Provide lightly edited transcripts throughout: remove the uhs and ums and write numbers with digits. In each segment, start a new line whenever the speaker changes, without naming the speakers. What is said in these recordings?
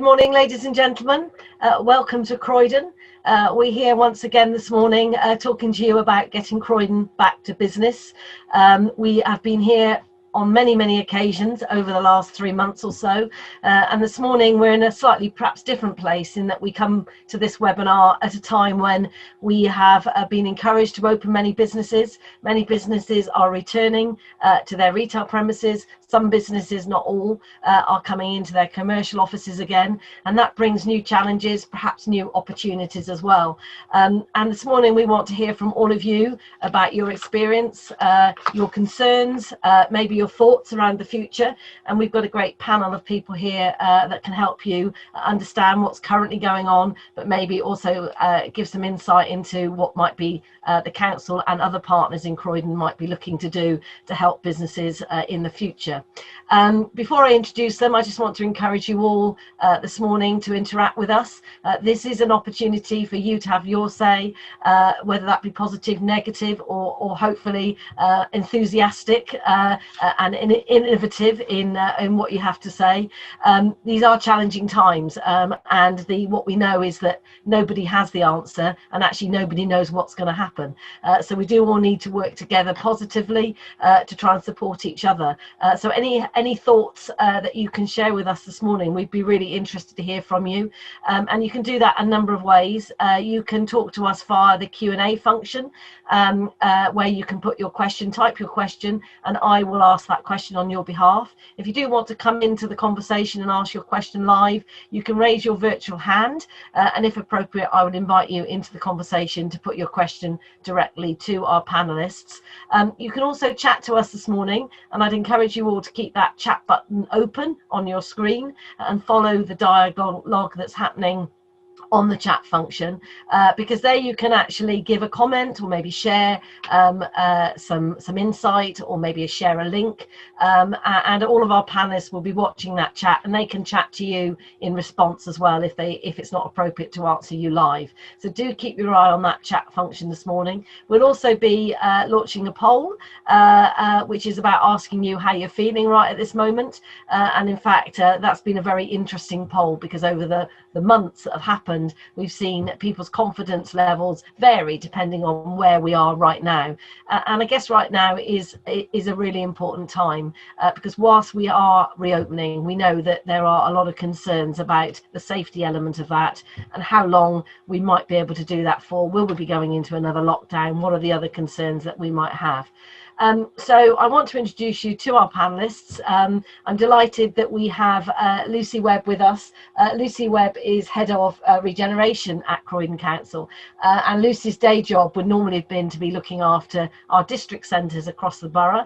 morning, ladies and gentlemen. Welcome to Croydon. We're here once again this morning talking to you about getting Croydon back to business. We have been here on many occasions over the last 3 months or so, and this morning we're in a slightly perhaps different place in that we come to this webinar at a time when we have been encouraged to open many businesses. Many businesses are returning to their retail premises. Some businesses, not all, are coming into their commercial offices again, and that brings new challenges, perhaps new opportunities as well. And this morning we want to hear from all of you about your experience, your concerns, maybe your thoughts around the future. And we've got a great panel of people here that can help you understand what's currently going on, but maybe also give some insight into what might be the council and other partners in Croydon might be looking to do to help businesses in the future. Before I introduce them, I just want to encourage you all this morning to interact with us. This is an opportunity for you to have your say, whether that be positive, negative, or hopefully enthusiastic and innovative in what you have to say. These are challenging times, and what we know is that nobody has the answer, and actually nobody knows what's going to happen. So we do all need to work together positively to try and support each other. So any thoughts that you can share with us this morning, we'd be really interested to hear from you. And you can do that a number of ways. You can talk to us via the Q&A function, where you can put your question, type your question, and I will ask that question on your behalf. If you do want to come into the conversation and ask your question live, you can raise your virtual hand, and if appropriate, I would invite you into the conversation to put your question directly to our panelists. You can also chat to us this morning, and I'd encourage you all to keep that chat button open on your screen and follow the dialogue that's happening on the chat function, because there you can actually give a comment or maybe share some insight, or maybe share a link, and all of our panelists will be watching that chat, and they can chat to you in response as well if it's not appropriate to answer you live. So do keep your eye on that chat function this morning. We'll also be launching a poll which is about asking you how you're feeling right at this moment, and in fact that's been a very interesting poll, because over the months that have happened, we've seen people's confidence levels vary depending on where we are right now, and I guess right now is a really important time, because whilst we are reopening, we know that there are a lot of concerns about the safety element of that and how long we might be able to do that for. Will we be going into another lockdown? What are the other concerns that we might have? So I want to introduce you to our panelists. I'm delighted that we have Lucy Webb with us. Lucy Webb is Head of Regeneration at Croydon Council, and Lucy's day job would normally have been to be looking after our district centres across the borough,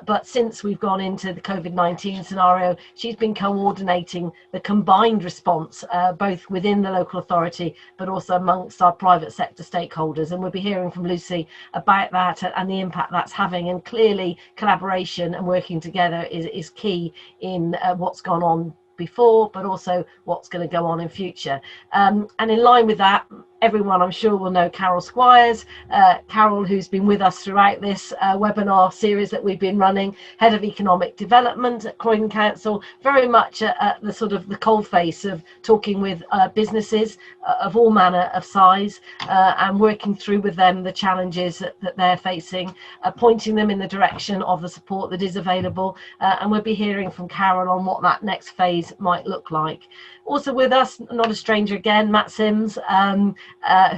but since we've gone into the COVID-19 scenario, she's been coordinating the combined response both within the local authority but also amongst our private sector stakeholders, and we'll be hearing from Lucy about that and the impact that's having. And clearly collaboration and working together is key in what's gone on before, but also what's going to go on in future. And in line with that, everyone I'm sure will know Carol Squires. Carol, who's been with us throughout this webinar series that we've been running, Head of Economic Development at Croydon Council, very much at the sort of the coalface of talking with businesses of all manner of size, and working through with them the challenges that they're facing, pointing them in the direction of the support that is available, and we'll be hearing from Carol on what that next phase might look like. Also with us, not a stranger again, Matt Sims,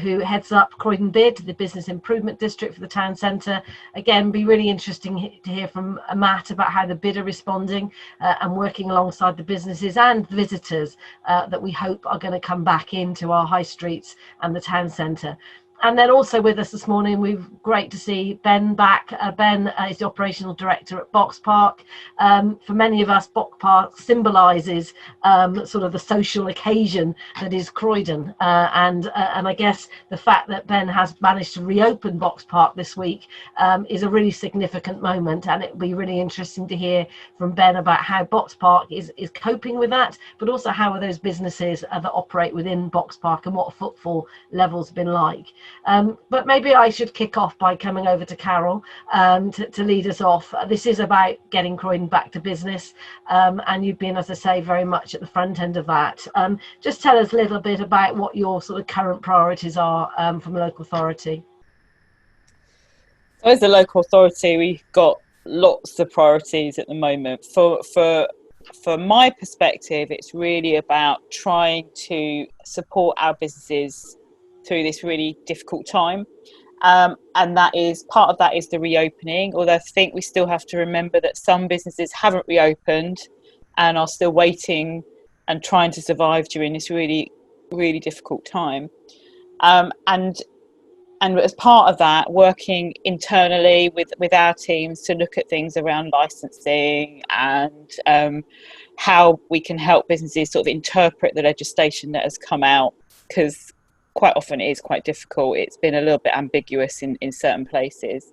who heads up Croydon Bid, the Business Improvement District for the town centre. Again, be really interesting to hear from Matt about how the bid are responding, and working alongside the businesses and visitors that we hope are going to come back into our high streets and the town centre. And then also with us this morning, we're great to see Ben back. Ben is the operational director at Box Park. For many of us, Box Park symbolises sort of the social occasion that is Croydon. And I guess the fact that Ben has managed to reopen Box Park this week is a really significant moment. And it will be really interesting to hear from Ben about how Box Park is coping with that, but also how are those businesses that operate within Box Park and what footfall levels have been like. But maybe I should kick off by coming over to Carol to lead us off. This is about getting Croydon back to business, and you've been, as I say, very much at the front end of that. Just tell us a little bit about what your sort of current priorities are from a local authority.
So as a local authority, we've got lots of priorities at the moment. For my perspective, it's really about trying to support our businesses through this really difficult time. And that is part of that is the reopening, although I think we still have to remember that some businesses haven't reopened and are still waiting and trying to survive during this really, really difficult time. And as part of that, working internally with our teams to look at things around licensing and how we can help businesses sort of interpret the legislation that has come out, because quite often it is quite difficult. It's been a little bit ambiguous in certain places.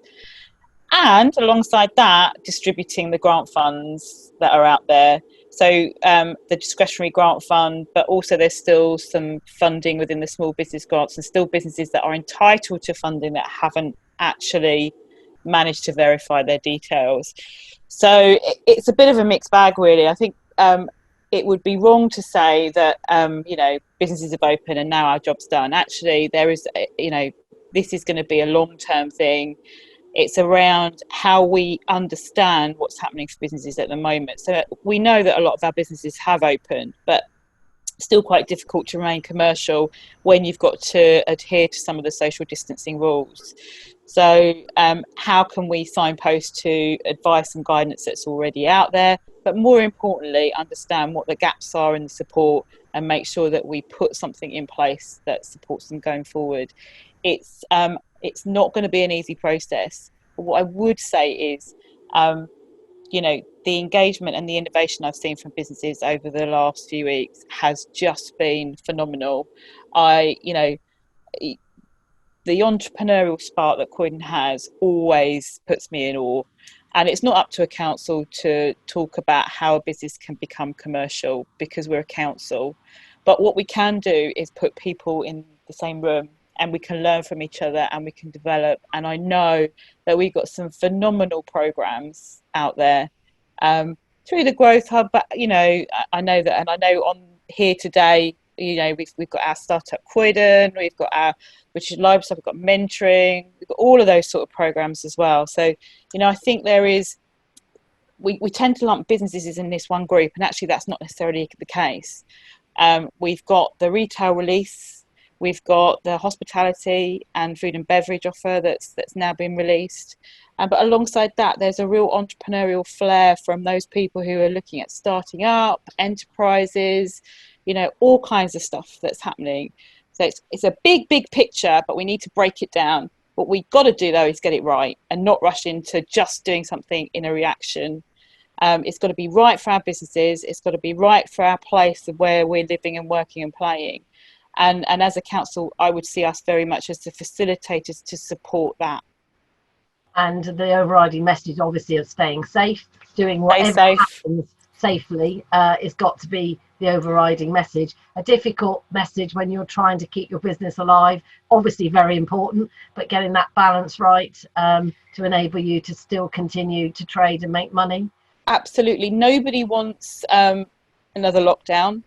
And alongside that, distributing the grant funds that are out there. So the discretionary grant fund, but also there's still some funding within the small business grants and still businesses that are entitled to funding that haven't actually managed to verify their details. So it's a bit of a mixed bag, really. I think it would be wrong to say that, businesses have opened and now our job's done. Actually, there is, this is going to be a long-term thing. It's around how we understand what's happening for businesses at the moment. So we know that a lot of our businesses have opened, but still quite difficult to remain commercial when you've got to adhere to some of the social distancing rules. So how can we signpost to advice and guidance that's already out there, but more importantly, understand what the gaps are in the support and make sure that we put something in place that supports them going forward. It's not going to be an easy process. But what I would say is, the engagement and the innovation I've seen from businesses over the last few weeks has just been phenomenal. The entrepreneurial spark that Croydon has always puts me in awe. And it's not up to a council to talk about how a business can become commercial because we're a council. But what we can do is put people in the same room and we can learn from each other and we can develop. And I know that we've got some phenomenal programs out there through the Growth Hub. But, I know that, and I know on here today, we've got our Startup Croydon, we've got our British Library stuff, we've got mentoring, we've got all of those sort of programs as well. So, I think there is, we tend to lump businesses in this one group, and actually that's not necessarily the case. We've got the retail release, we've got the hospitality and food and beverage offer that's now been released. But alongside that, there's a real entrepreneurial flair from those people who are looking at starting up, enterprises, all kinds of stuff that's happening. So it's a big, big picture, but we need to break it down. What we've got to do, though, is get it right and not rush into just doing something in a reaction. It's got to be right for our businesses. It's got to be right for our place of where we're living and working and playing. And as a council, I would see us very much as the facilitators to support that.
And the overriding message, obviously, of staying safe, doing whatever happens safely, is got to be the overriding message. A difficult message when you're trying to keep your business alive, obviously very important, but getting that balance right to enable you to still continue to trade and make money.
Absolutely. Nobody wants another lockdown.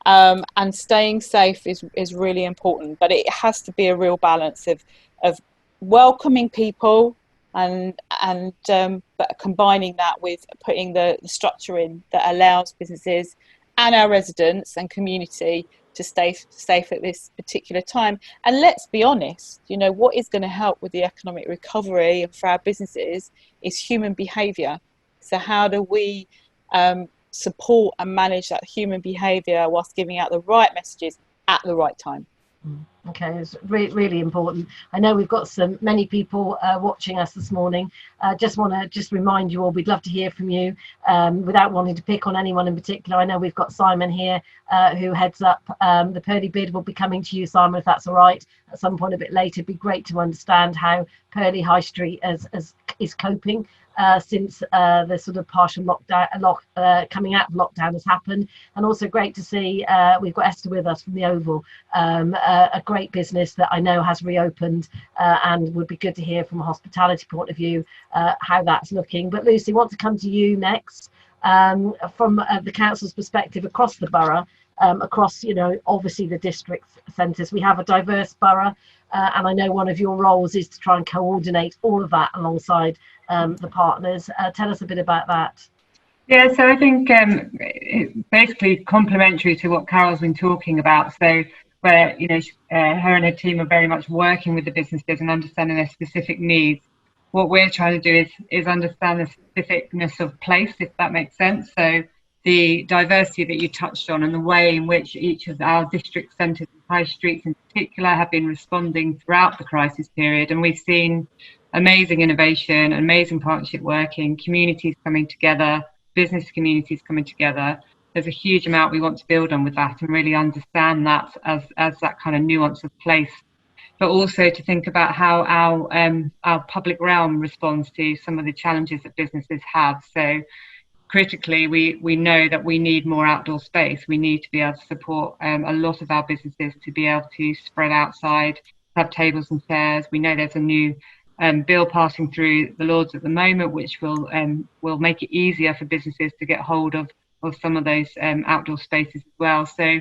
And staying safe is really important, but it has to be a real balance of welcoming people but combining that with putting the structure in that allows businesses and our residents and community to stay safe at this particular time. And let's be honest, what is going to help with the economic recovery and for our businesses is human behaviour. So how do we support and manage that human behaviour whilst giving out the right messages at the right time?
Okay, it's really important. I know we've got many people watching us this morning. Just want to remind you all, we'd love to hear from you without wanting to pick on anyone in particular. I know we've got Simon here who heads up the Purley bid. Will be coming to you, Simon, if that's all right, at some point a bit later. It'd be great to understand how Purley High Street is coping since the sort of partial lockdown, coming out of lockdown has happened. And also great to see we've got Esther with us from the Oval, a great great business that I know has reopened, and would be good to hear from a hospitality point of view how that's looking. But Lucy, I want to come to you next. From the council's perspective across the borough, across, obviously the district centres, we have a diverse borough, and I know one of your roles is to try and coordinate all of that alongside the partners. Tell us a bit about that.
Yeah, so I think basically complementary to what Carol's been talking about. So where, her and her team are very much working with the businesses and understanding their specific needs. What we're trying to do is understand the specificness of place, if that makes sense. So the diversity that you touched on and the way in which each of our district centres and high streets in particular have been responding throughout the crisis period. And we've seen amazing innovation, amazing partnership working, communities coming together, business communities coming together. There's a huge amount we want to build on with that and really understand that as that kind of nuance of place, but also to think about how our public realm responds to some of the challenges that businesses have. So critically, we know that we need more outdoor space. We need to be able to support a lot of our businesses to be able to spread outside, have tables and chairs. We know there's a new bill passing through the Lords at the moment, which will make it easier for businesses to get hold of some of those outdoor spaces as well. So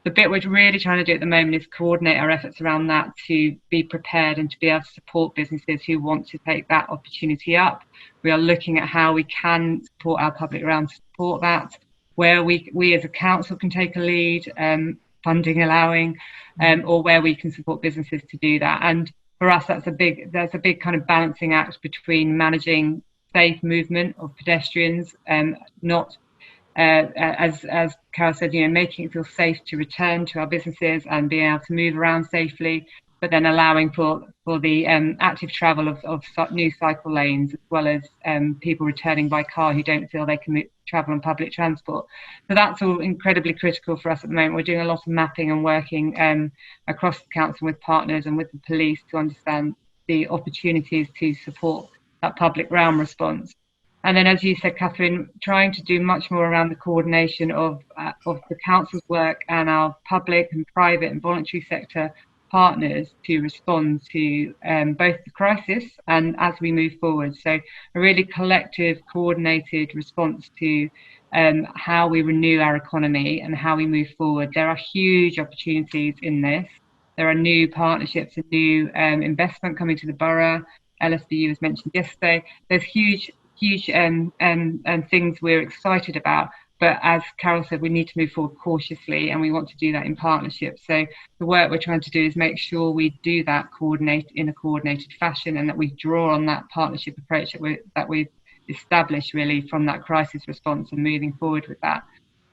the bit we're really trying to do at the moment is coordinate our efforts around that to be prepared and to be able to support businesses who want to take that opportunity up. We are looking at how we can support our public realm to support that, where we as a council can take a lead, funding allowing, or where we can support businesses to do that. And for us, that's a big kind of balancing act between managing safe movement of pedestrians, not as Carol said, making it feel safe to return to our businesses and being able to move around safely, but then allowing for the active travel of new cycle lanes, as well as people returning by car who don't feel they can travel on public transport. So that's all incredibly critical for us at the moment. We're doing a lot of mapping and working across the council with partners and with the police to understand the opportunities to support that public realm response. And then, as you said, Catherine, trying to do much more around the coordination of the council's work and our public and private and voluntary sector partners to respond to both the crisis and as we move forward. So a really collective, coordinated response to how we renew our economy and how we move forward. There are huge opportunities in this. There are new partnerships and new investment coming to the borough. LSBU was mentioned yesterday. There's huge things we're excited about, but as Carol said, we need to move forward cautiously, and we want to do that in partnership. So the work we're trying to do is make sure we do that in a coordinated fashion, and that we draw on that partnership approach that we've established really from that crisis response and moving forward with that.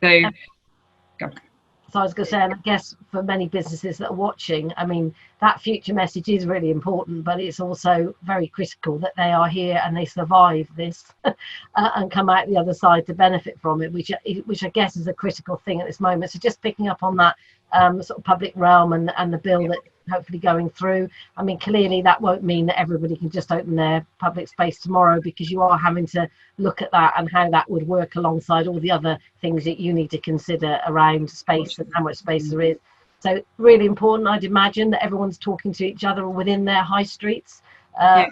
So
I was going to say, and I guess for many businesses that are watching, I mean, that future message is really important, but it's also very critical that they are here and they survive this and come out the other side to benefit from it, which I guess is a critical thing at this moment. So just picking up on that sort of public realm and the bill that hopefully going through. I mean, clearly that won't mean that everybody can just open their public space tomorrow, because you are having to look at that and how that would work alongside all the other things that you need to consider around space and how much space there is. So really important, I'd imagine, that everyone's talking to each other within their high streets,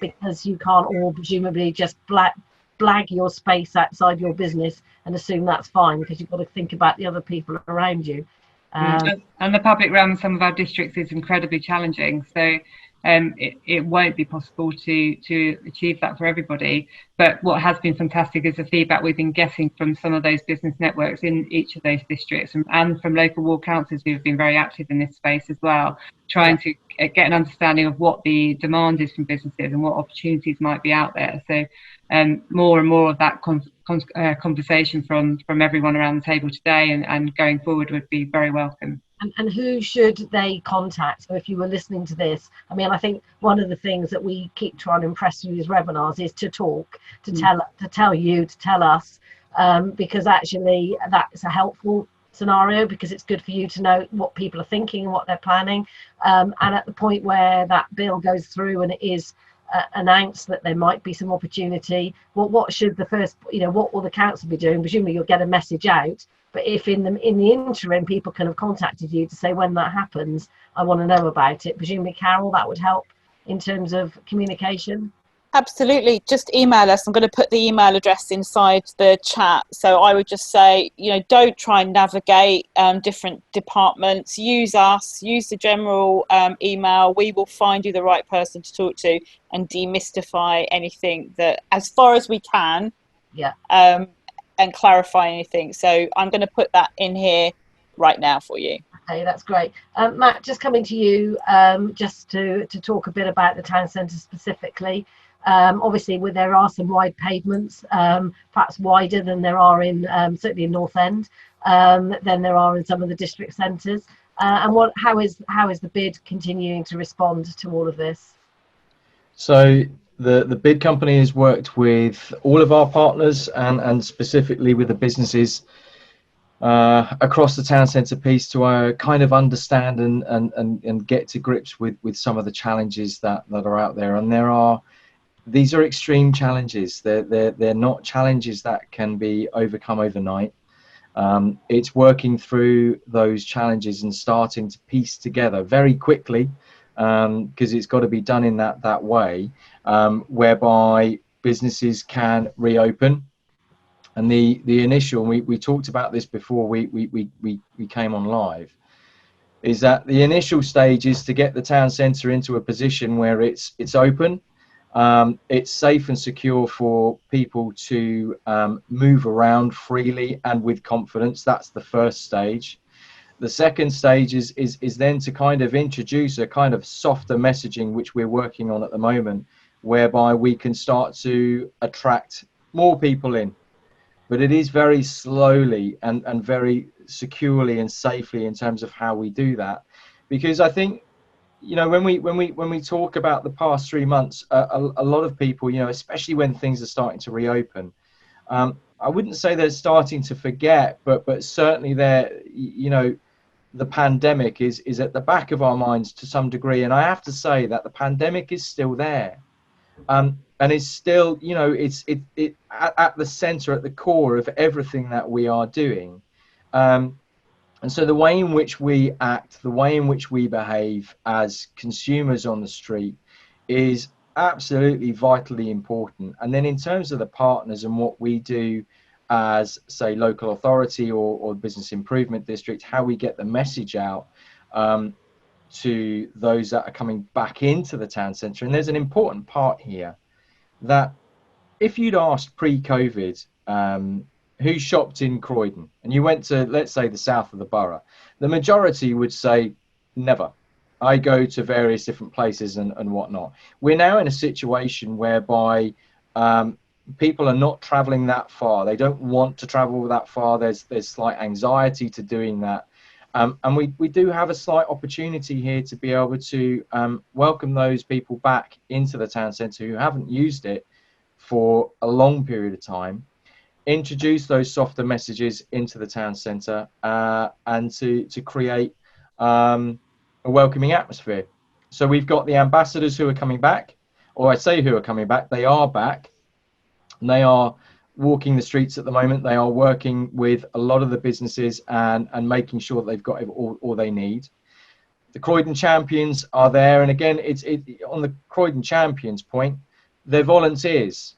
because you can't all presumably just blag your space outside your business and assume that's fine, because you've got to think about the other people around you.
And the public realm in some of our districts is incredibly challenging, so it won't be possible to achieve that for everybody. But what has been fantastic is the feedback we've been getting from some of those business networks in each of those districts, and from local ward councils who have been very active in this space as well, trying to get an understanding of what the demand is from businesses and what opportunities might be out there. So more and more of that conversation from everyone around the table today and going forward would be very welcome.
And who should they contact? So if you were listening to this, I mean, I think one of the things that we keep trying to impress through these webinars is to talk, to tell us, because actually that's a helpful scenario, because it's good for you to know what people are thinking and what they're planning. And at the point where that bill goes through and it is announce that there might be some opportunity, what should the first, what will the council be doing? Presumably you'll get a message out, but if in the interim people can have contacted you to say, when that happens, I want to know about it, presumably, Carol, that would help in terms of communication.
Absolutely. Just email us. I'm going to put the email address inside the chat. So I would just say, don't try and navigate different departments. Use us, use the general email. We will find you the right person to talk to and demystify anything that, as far as we can, and clarify anything. So I'm going to put that in here right now for you.
Okay, that's great. Matt, just coming to you, just to talk a bit about the town centre specifically. Obviously, there are some wide pavements, perhaps wider than there are in certainly in North End, than there are in some of the district centres. And how is the bid continuing to respond to all of this?
So the bid company has worked with all of our partners and specifically with the businesses across the town centre piece to kind of understand and get to grips with some of the challenges that are out there. And these are extreme challenges. They're not challenges that can be overcome overnight. It's working through those challenges and starting to piece together very quickly, because it's got to be done in that way, whereby businesses can reopen. And the initial, we talked about this before we came on live, is that the initial stage is to get the town centre into a position where it's open. It's safe and secure for people to move around freely and with confidence. That's the first stage. The second stage is then to kind of introduce a kind of softer messaging, which we're working on at the moment, whereby we can start to attract more people in. But it is very slowly and very securely and safely in terms of how we do that, because I think, when we talk about the past 3 months, a lot of people, especially when things are starting to reopen, I wouldn't say they're starting to forget, but certainly the pandemic is at the back of our minds to some degree. And I have to say that the pandemic is still there, and it's still, it's at the center, at the core of everything that we are doing. And so the way in which we act, the way in which we behave as consumers on the street is absolutely vitally important. And then in terms of the partners and what we do as, say, local authority or business improvement district, how we get the message out to those that are coming back into the town centre. And there's an important part here that if you'd asked pre-COVID, who shopped in Croydon, and you went to, let's say, the south of the borough, the majority would say, never. I go to various different places and whatnot. We're now in a situation whereby people are not traveling that far. They don't want to travel that far. There's slight anxiety to doing that. And we do have a slight opportunity here to be able to welcome those people back into the town centre who haven't used it for a long period of time, introduce those softer messages into the town centre, and to create a welcoming atmosphere. So we've got the ambassadors who are coming back, or I say who are coming back, they are back. And they are walking the streets at the moment. They are working with a lot of the businesses and making sure that they've got all they need. The Croydon champions are there. And again, it's on the Croydon champions point, they're volunteers.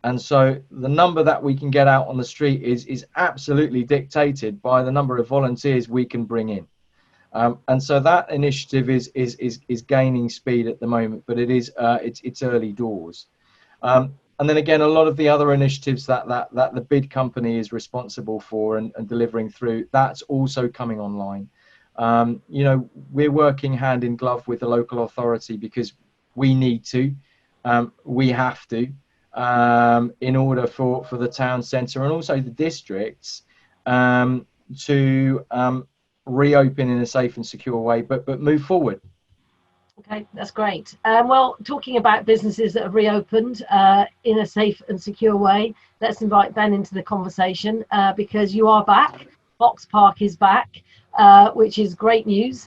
And so the number that we can get out on the street is absolutely dictated by the number of volunteers we can bring in. And so that initiative is gaining speed at the moment, but it's early doors. And then again, a lot of the other initiatives that the bid company is responsible for and delivering through, that's also coming online. We're working hand in glove with the local authority because we need to, we have to. In order for the town centre and also the districts to reopen in a safe and secure way, but move forward.
Okay, that's great. Well, talking about businesses that have reopened in a safe and secure way, let's invite Ben into the conversation because you are back. Box Park is back. which is great news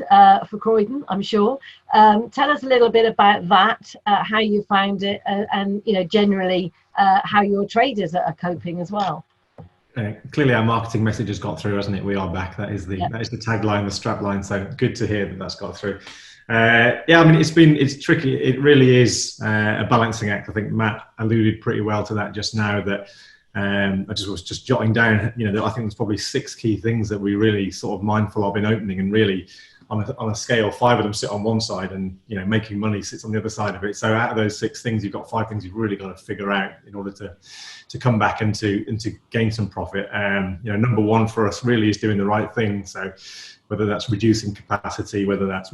for Croydon, I'm sure. Tell us a little bit about that, how you found it, and generally how your traders are coping as well.
Clearly our marketing message has got through, hasn't it? We are back. That is the tagline, the strap line. So good to hear that that's got through. I mean, it's tricky. It really is a balancing act. I think Matt alluded pretty well to that just now, that I was just jotting down, I think there's probably 6 key things that we really sort of mindful of in opening, and really on a scale, 5 of them sit on one side, and making money sits on the other side of it. So out of those 6 things, you've got 5 things you've really got to figure out in order to come back and to gain some profit. Number 1 for us really is doing the right thing. So whether that's reducing capacity, whether that's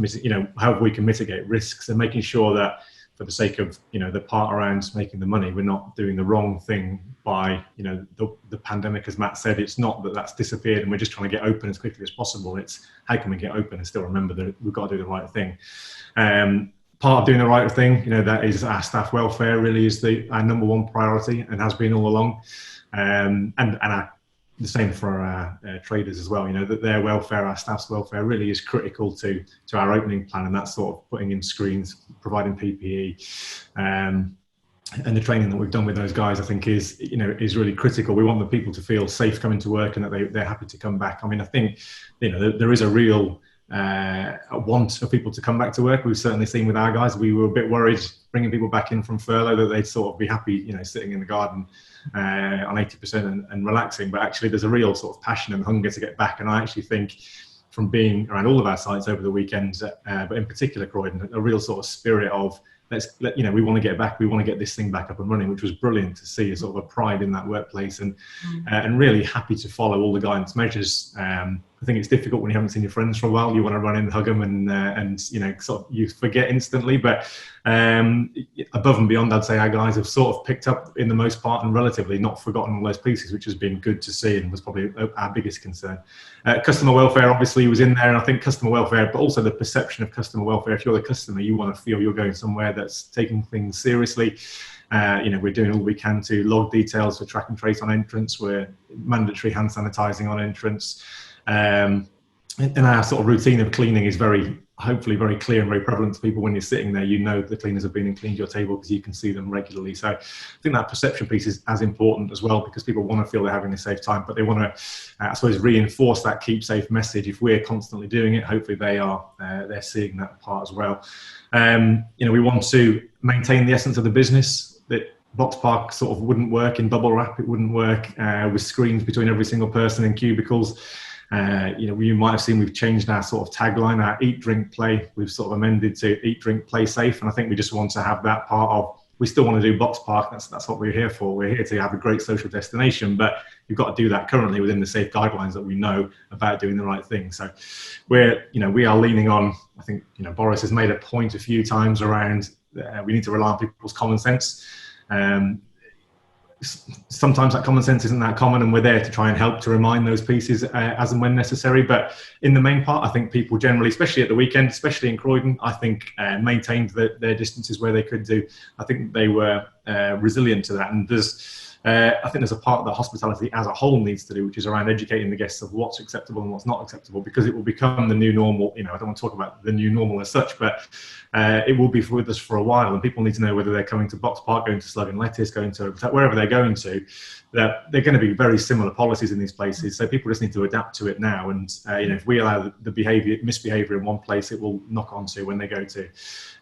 how we can mitigate risks, and making sure that for the sake of the part around making the money, we're not doing the wrong thing by the pandemic. As Matt said, it's not that that's disappeared and we're just trying to get open as quickly as possible. It's how can we get open and still remember that we've got to do the right thing. Part of doing the right thing, that is our staff welfare really is our number 1 priority, and has been all along. And the same for our traders as well, that their welfare, our staff's welfare, really is critical to our opening plan, and that's sort of putting in screens, providing PPE, and the training that we've done with those guys, I think is really critical. We want the people to feel safe coming to work, and that they're happy to come back. I mean, I think there is a real want for people to come back to work. We've certainly seen with our guys. We were a bit worried bringing people back in from furlough that they'd sort of be happy, sitting in the garden on 80% and relaxing. But actually, there's a real sort of passion and hunger to get back. And I actually think, from being around all of our sites over the weekend, but in particular Croydon, a real sort of spirit of we want to get back, we want to get this thing back up and running, which was brilliant to see, a sort of a pride in that workplace, and really happy to follow all the guidance measures. I think it's difficult when you haven't seen your friends for a while. You want to run in and hug them, and sort of you forget instantly. But above and beyond, I'd say our guys have sort of picked up in the most part, and relatively not forgotten all those pieces, which has been good to see, and was probably our biggest concern. Customer welfare obviously was in there, and I think customer welfare, but also the perception of customer welfare. If you're the customer, you want to feel you're going somewhere that's taking things seriously. We're doing all we can to log details for track and trace on entrance. We're mandatory hand sanitizing on entrance. And our sort of routine of cleaning is hopefully very clear and very prevalent to people. When you're sitting there, the cleaners have been and cleaned your table because you can see them regularly. So I think that perception piece is as important as well, because people want to feel they're having a safe time, but they want to, I suppose, reinforce that keep safe message. If we're constantly doing it, hopefully they're seeing that part as well. We want to maintain the essence of the business. That Box Park sort of wouldn't work in bubble wrap. It wouldn't work with screens between every single person in cubicles. You might have seen we've changed our sort of tagline, our eat, drink, play. We've sort of amended to eat, drink, play safe. And I think we just want to have that part of, we still want to do Box Park. That's what we're here for. We're here to have a great social destination, but you've got to do that currently within the safe guidelines that we know about doing the right thing. So we are leaning on, I think, Boris has made a point a few times around, we need to rely on people's common sense. Sometimes that common sense isn't that common, and we're there to try and help to remind those pieces as and when necessary. But in the main part, I think people generally, especially at the weekend, especially in Croydon, I think maintained their distances where they could do. I think they were resilient to that. And I think there's a part that hospitality as a whole needs to do, which is around educating the guests of what's acceptable and what's not acceptable, because it will become the new normal. I don't want to talk about the new normal as such, but it will be with us for a while, and people need to know whether they're coming to Box Park, going to Slug and Lettuce, going to wherever they're going to, that they're going to be very similar policies in these places. So people just need to adapt to it now. And if we allow the misbehaviour in one place, it will knock on to when they go to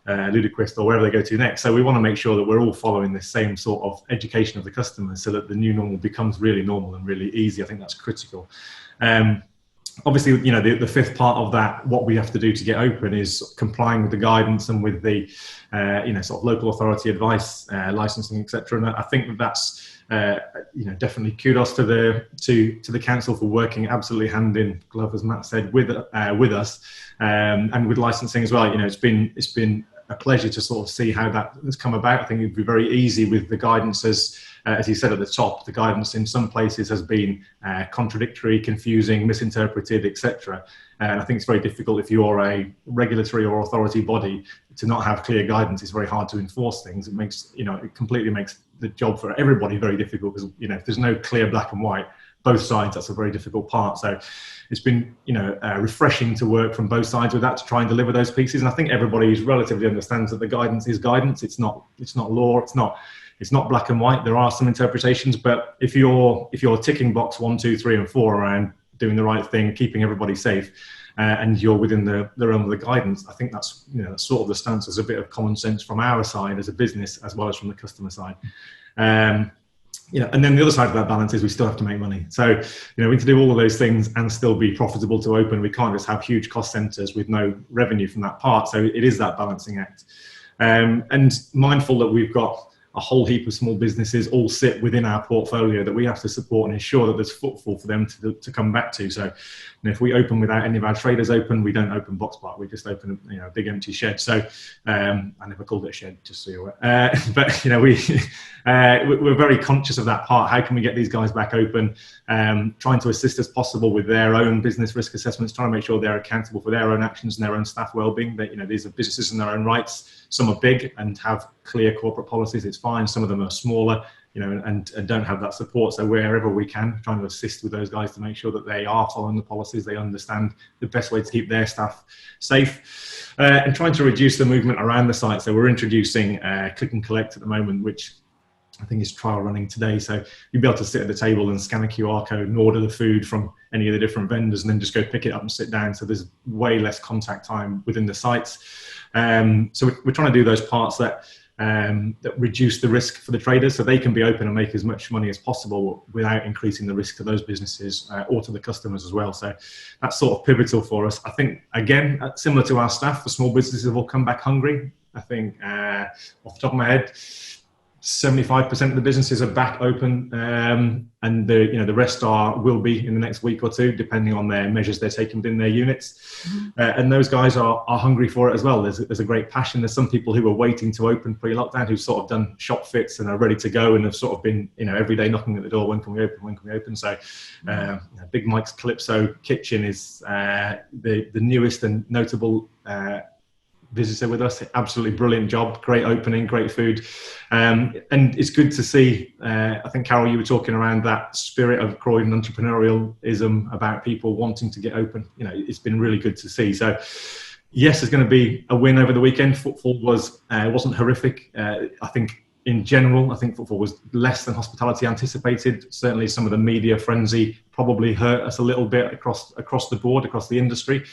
Ludicrous or wherever they go to next. So we want to make sure that we're all following the same sort of education of the customers, so that the new normal becomes really normal and really easy. I think that's critical. Obviously, the fifth part of that, what we have to do to get open, is complying with the guidance and with the, sort of local authority advice, licensing, etc. And I think that's, definitely kudos to the council for working absolutely hand in glove, as Matt said, with us, and with licensing as well. It's been a pleasure to sort of see how that has come about. I think it'd be very easy with the guidance, as you said at the top. The guidance in some places has been contradictory, confusing, misinterpreted, etc. And I think it's very difficult if you're a regulatory or authority body to not have clear guidance. It's very hard to enforce things. It completely makes the job for everybody very difficult, because if there's no clear black and white, both sides, that's a very difficult part. So it's been, refreshing to work from both sides with that, to try and deliver those pieces. And I think everybody relatively understands that the guidance is guidance. It's not law. It's not black and white. There are some interpretations, but if you're ticking box 1, 2, 3, and 4 around doing the right thing, keeping everybody safe, and you're within the realm of the guidance, I think that's sort of the stance. As a bit of common sense from our side as a business, as well as from the customer side. And then the other side of that balance is we still have to make money. So, we need to do all of those things and still be profitable to open. We can't just have huge cost centers with no revenue from that part. So it is that balancing act. And mindful that we've got a whole heap of small businesses all sit within our portfolio that we have to support and ensure that there's footfall for them to come back to. So, if we open without any of our traders open, we don't open Box Park. We just open a big empty shed. So I never called it a shed, just so you're aware. But we're very conscious of that part. How can we get these guys back open? Trying to assist as possible with their own business risk assessments, trying to make sure they're accountable for their own actions and their own staff well-being. That these are businesses in their own rights. Some are big and have clear corporate policies. It's fine. Some of them are smaller, and don't have that support. So wherever we can, trying to assist with those guys to make sure that they are following the policies, they understand the best way to keep their staff safe, and trying to reduce the movement around the site. So we're introducing click and collect at the moment, which I think is trial running today. So you'll be able to sit at the table and scan a QR code and order the food from any of the different vendors and then just go pick it up and sit down. So there's way less contact time within the sites. So we're trying to do those parts that reduce the risk for the traders, so they can be open and make as much money as possible without increasing the risk to those businesses or to the customers as well. So that's sort of pivotal for us. I think, again, similar to our staff, the small businesses have all come back hungry. I think off the top of my head, 75% of the businesses are back open, and the rest will be in the next week or two, depending on their measures they're taking within their units. And those guys are hungry for it as well. There's a great passion. There's some people who are waiting to open pre-lockdown, who've sort of done shop fits and are ready to go, and have sort of been every day knocking at the door. When can we open? When can we open? So Big Mike's Calypso Kitchen is the newest and notable visitor with us. Absolutely brilliant job, great opening, great food, and it's good to see. I think, Carol, you were talking around that spirit of Croydon entrepreneurialism about people wanting to get open. It's been really good to see. So yes, there's going to be a win over the weekend. Footfall wasn't horrific. I think in general, footfall was less than hospitality anticipated. Certainly some of the media frenzy probably hurt us a little bit across the board, across the industry.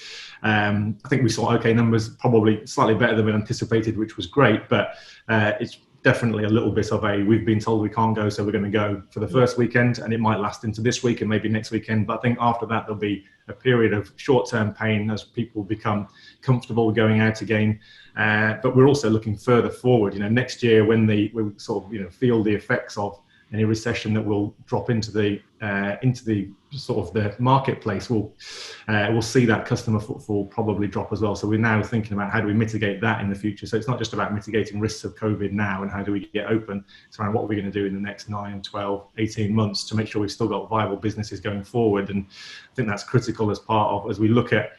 I think we saw okay numbers, probably slightly better than we anticipated, which was great, but it's definitely a little bit of we've been told we can't go, so we're going to go for the first weekend, and it might last into this week and maybe next weekend. But I think after that, there'll be a period of short-term pain as people become comfortable going out again. But we're also looking further forward. Next year, when we sort of feel the effects of any recession that will drop into the sort of the marketplace, we'll see that customer footfall probably drop as well. So we're now thinking about how do we mitigate that in the future. So it's not just about mitigating risks of COVID now and how do we get open. It's around what we're going to do in the next 9, 12, 18 months to make sure we've still got viable businesses going forward. And I think that's critical as we look at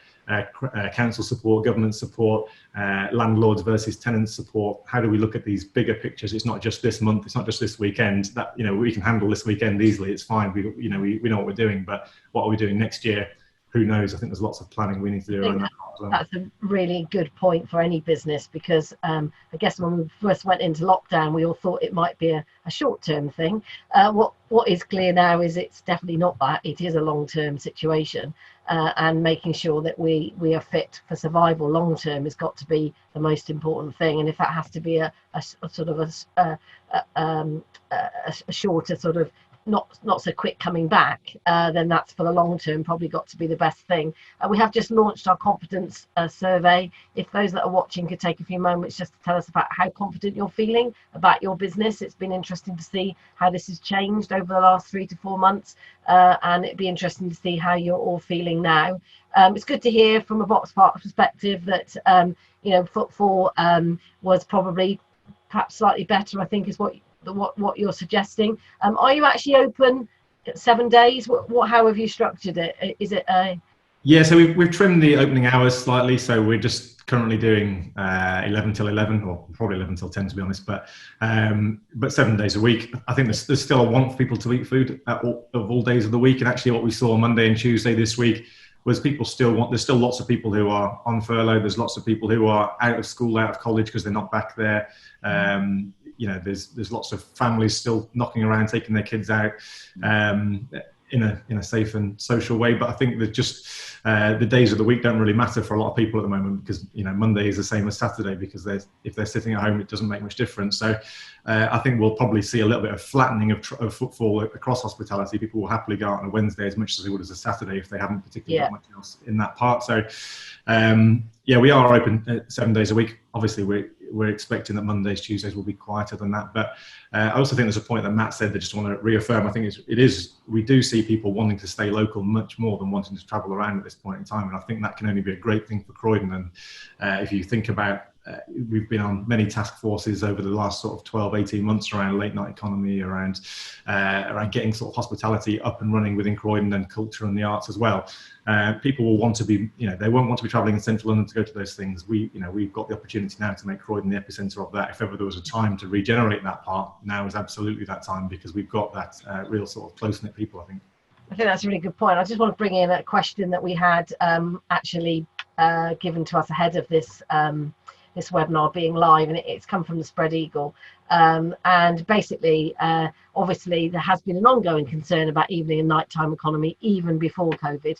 council support, government support, landlords versus tenants support. How do we look at these bigger pictures? It's not just this month, it's not just this weekend. That we can handle this weekend easily. It's fine. We know what we're doing. But what are we doing next year? Who knows? I think there's lots of planning we need to do around that as well.
That's a really good point for any business, because I guess when we first went into lockdown, we all thought it might be a short-term thing. What is clear now is it's definitely not that. It is a long-term situation, and making sure that we are fit for survival long-term has got to be the most important thing. And if that has to be a sort of a shorter sort of not so quick coming back, then that's for the long term probably got to be the best thing. We have just launched our confidence survey. If those that are watching could take a few moments just to tell us about how confident you're feeling about your business. It's been interesting to see how this has changed over the last 3 to 4 months, and it'd be interesting to see how you're all feeling now. It's good to hear from a Box Park perspective that footfall was probably perhaps slightly better, I think, is what you're suggesting. Are you actually open 7 days? How have you structured it? Is it
Yeah, so we've trimmed the opening hours slightly, so we're just currently doing 11 till 11, or probably 11 till 10 to be honest, but 7 days a week. I think there's still a want for people to eat food of all days of the week. And actually what we saw Monday and Tuesday this week was people still want, there's still lots of people who are on furlough. There's lots of people who are out of school, out of college because they're not back there. You know, there's lots of families still knocking around, taking their kids out in a safe and social way. But I think that just the days of the week don't really matter for a lot of people at the moment, because, you know, Monday is the same as Saturday, because if they're sitting at home, it doesn't make much difference. So I think we'll probably see a little bit of flattening of footfall across hospitality. People will happily go out on a Wednesday as much as they would as a Saturday if they haven't particularly got much else in that part. So yeah, we are open 7 days a week. Obviously, we're expecting that Mondays, Tuesdays will be quieter than that. But I also think there's a point that Matt said that I just want to reaffirm. I think we do see people wanting to stay local much more than wanting to travel around at this point in time. And I think that can only be a great thing for Croydon. And if you think about, we've been on many task forces over the last sort of 12, 18 months around late night economy, around getting sort of hospitality up and running within Croydon, and culture and the arts as well. People will want to be, you know, they won't want to be travelling in central London to go to those things. We've got the opportunity now to make Croydon the epicentre of that. If ever there was a time to regenerate that part, now is absolutely that time, because we've got that real sort of close-knit people, I think.
I think that's a really good point. I just want to bring in a question that we had actually given to us ahead of this this webinar being live, and it's come from the Spread Eagle. And basically, obviously, there has been an ongoing concern about evening and nighttime economy even before COVID,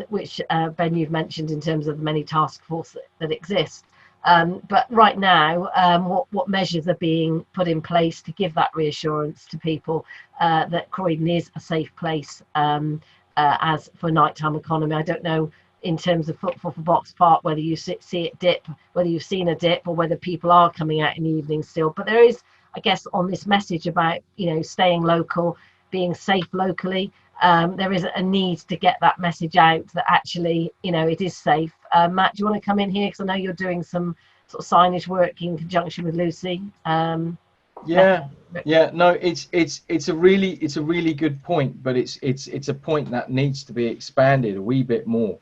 which Ben, you've mentioned in terms of the many task forces that exist. But right now, what measures are being put in place to give that reassurance to people that Croydon is a safe place as for nighttime economy? I don't know, in terms of footfall for Box Park, whether you see it dip, whether you've seen a dip, or whether people are coming out in the evening still. But there is, I guess, on this message about, you know, staying local, being safe locally, there is a need to get that message out that actually, you know, it is safe. Matt, do you want to come in here, because I know you're doing some sort of signage work in conjunction with Lucy?
No, it's a really good point, but it's a point that needs to be expanded a wee bit more,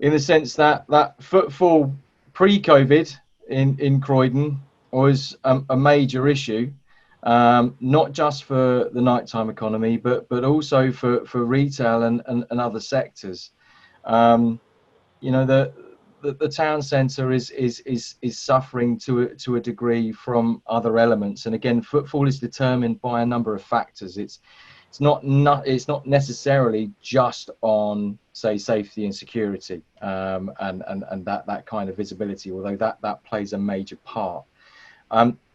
in the sense that footfall pre-COVID in Croydon was a major issue, not just for the nighttime economy, but also for retail and other sectors. You know, the town centre is suffering to a degree from other elements, and again, footfall is determined by a number of factors. It's not necessarily just on, say, safety and security, and that kind of visibility, although that plays a major part.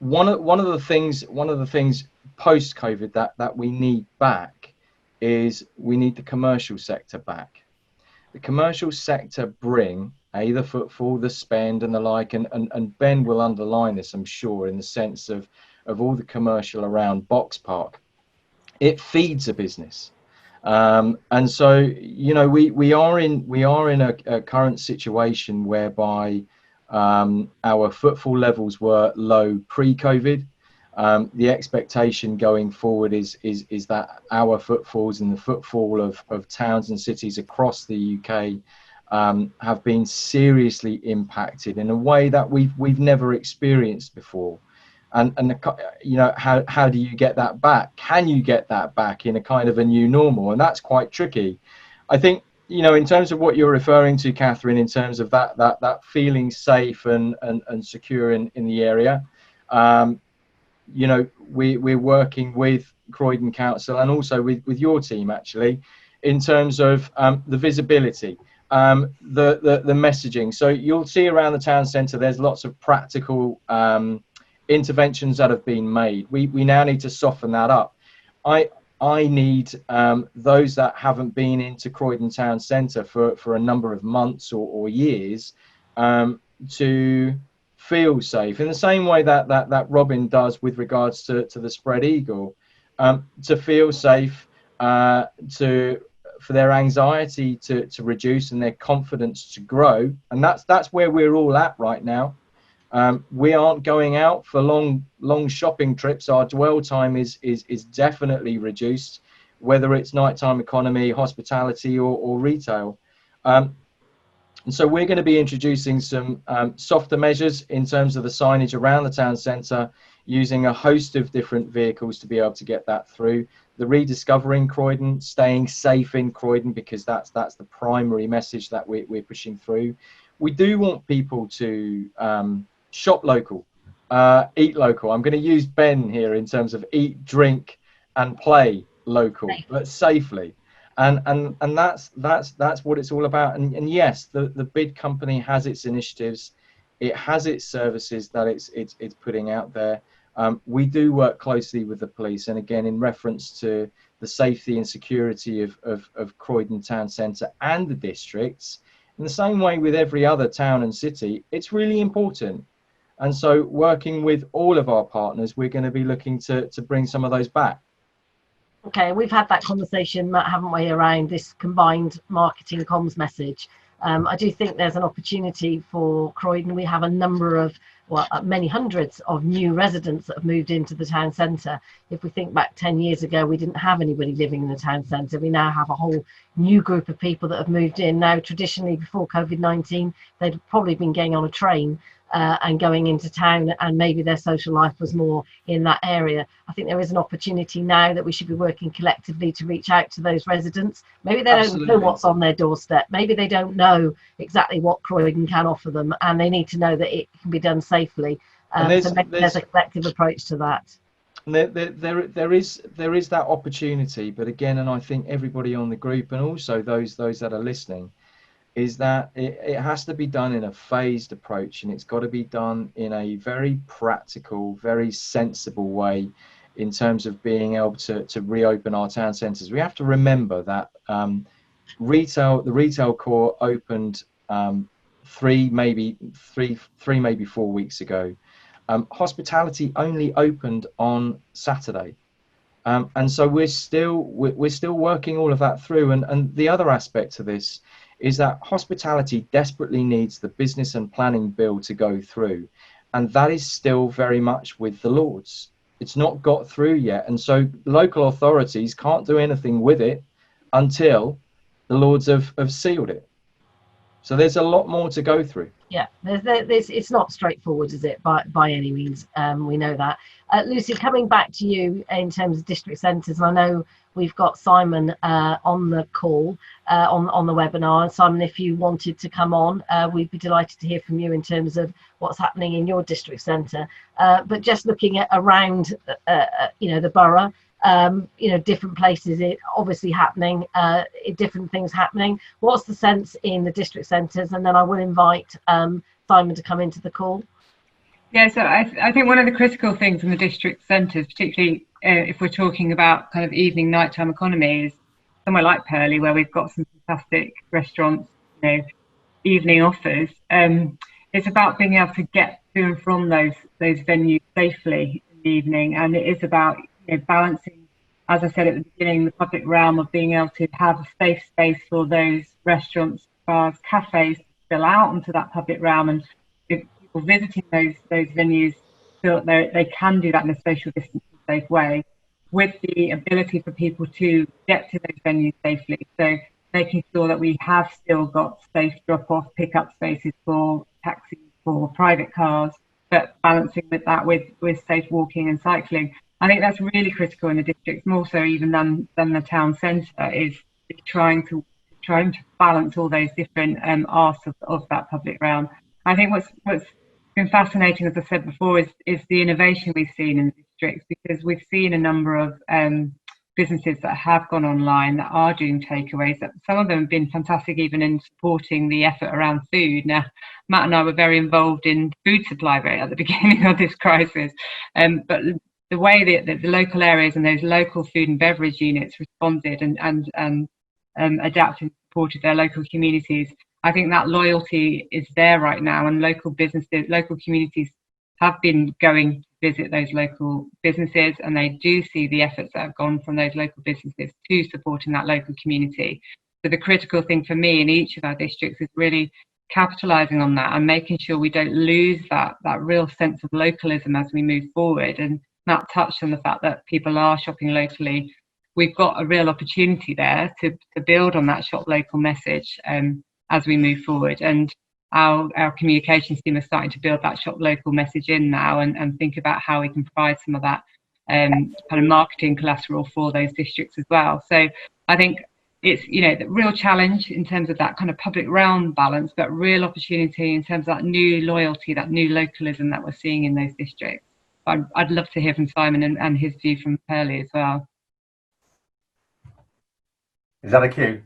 One of the things post COVID that we need back is we need the commercial sector back. The commercial sector bring the footfall, the spend, and the like, and Ben will underline this, I'm sure, in the sense of all the commercial around Box Park. It feeds a business, and so, you know, we are in a current situation whereby our footfall levels were low pre-COVID. The expectation going forward is that our footfalls and the footfall of towns and cities across the UK have been seriously impacted in a way that we've never experienced before. And you know, how do you get that back? Can you get that back in a kind of a new normal? And that's quite tricky. I think, you know, in terms of what you're referring to, Catherine, in terms of that feeling safe and secure in the area, you know, we're working with Croydon Council and also with your team, actually, in terms of the visibility, the messaging. So you'll see around the town centre, there's lots of practical interventions that have been made. We now need to soften that up. I need those that haven't been into Croydon town centre for a number of months or years to feel safe, in the same way that Robin does with regards to the Spread Eagle, to feel safe, for their anxiety to reduce and their confidence to grow. And that's where we're all at right now. We aren't going out for long shopping trips. Our dwell time is definitely reduced, whether it's nighttime economy, hospitality, or retail. And so we're going to be introducing some softer measures in terms of the signage around the town centre, using a host of different vehicles to be able to get that through. The rediscovering Croydon, staying safe in Croydon, because that's the primary message that we're pushing through. We do want people to shop local, eat local. I'm going to use Ben here in terms of eat, drink and play local, but safely. And that's what it's all about. And yes, the bid company has its initiatives, it has its services that it's putting out there. We do work closely with the police, and again, in reference to the safety and security of Croydon Town Centre and the districts, in the same way with every other town and city, it's really important. And so working with all of our partners, we're going to be looking to bring some of those back.
Okay, we've had that conversation, Matt, haven't we, around this combined marketing comms message. I do think there's an opportunity for Croydon. We have a number of, well, many hundreds of new residents that have moved into the town centre. If we think back 10 years ago, we didn't have anybody living in the town centre. We now have a whole new group of people that have moved in. Now, traditionally, before COVID-19, they'd probably been getting on a train and going into town, and maybe their social life was more in that area. I think there is an opportunity now that we should be working collectively to reach out to those residents. Maybe they don't know what's on their doorstep. Maybe they don't know exactly what Croydon can offer them, and they need to know that it can be done safely. So maybe there's a collective approach to that.
There is that opportunity, but again, and I think everybody on the group and also those that are listening, is that it has to be done in a phased approach, and it's got to be done in a very practical, very sensible way in terms of being able to reopen our town centres. We have to remember that the retail core opened 3 maybe 4 weeks ago. Hospitality only opened on Saturday. And so we're still working all of that through, and the other aspect to this is that hospitality desperately needs the business and planning bill to go through, and that is still very much with the Lords. It's not got through yet, and so local authorities can't do anything with it until the Lords have sealed it. So there's a lot more to go through.
Yeah, it's not straightforward, is it, by any means? We know that. Lucy, coming back to you in terms of district centres, I know we've got Simon on the call, on the webinar. Simon, if you wanted to come on, we'd be delighted to hear from you in terms of what's happening in your district centre. But just looking at around, the borough, different places, it obviously happening, different things happening. What's the sense in the district centres? And then I will invite Simon to come into the call.
Yeah, so I think one of the critical things in the district centres, particularly if we're talking about kind of evening, nighttime economy, is somewhere like Purley, where we've got some fantastic restaurants, evening offers. It's about being able to get to and from those venues safely in the evening, and it is about balancing, as I said at the beginning, the public realm of being able to have a safe space for those restaurants, bars, cafes to spill out into that public realm, and if people visiting those venues feel that they can do that in a social distancing safe way, with the ability for people to get to those venues safely. So making sure that we have still got safe drop-off pickup spaces for taxis, for private cars, but balancing with that with safe walking and cycling. I think that's really critical in the districts, more so even than the town centre, is trying to balance all those different asks of that public realm. I think what's been fascinating, as I said before, is the innovation we've seen in the districts, because we've seen a number of businesses that have gone online that are doing takeaways. Some of them have been fantastic, even in supporting the effort around food. Now, Matt and I were very involved in food supply right at the beginning of this crisis, but the way that the local areas and those local food and beverage units responded and adapted and supported their local communities, I think that loyalty is there right now, and local businesses, local communities have been going to visit those local businesses, and they do see the efforts that have gone from those local businesses to supporting that local community. So the critical thing for me in each of our districts is really capitalising on that and making sure we don't lose that real sense of localism as we move forward. And Matt touched on the fact that people are shopping locally. We've got a real opportunity there to build on that shop local message. as we move forward. And our communications team are starting to build that shop local message in now, and think about how we can provide some of that kind of marketing collateral for those districts as well. So I think it's, the real challenge in terms of that kind of public realm balance, but real opportunity in terms of that new loyalty, that new localism that we're seeing in those districts. I'd love to hear from Simon and his view from Purley as well.
Is that a cue?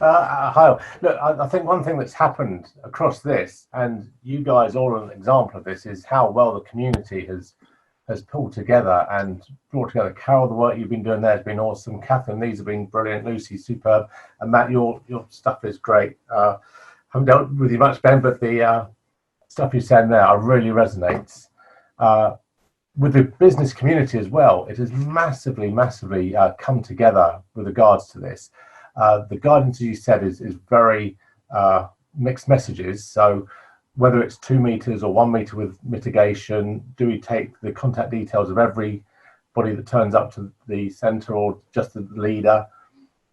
Hi. Look, I think one thing that's happened across this, and you guys all are an example of this, is how well the community has pulled together and brought together. Carol, the work you've been doing there has been awesome. Catherine, these have been brilliant. Lucy, superb. And Matt, your stuff is great. Haven't dealt with you much, Ben, but the stuff you're saying there really resonates. With the business community as well, it has massively come together with regards to this. The guidance, as you said, is very mixed messages. So whether it's 2 meters or 1 meter with mitigation, do we take the contact details of everybody that turns up to the centre or just the leader?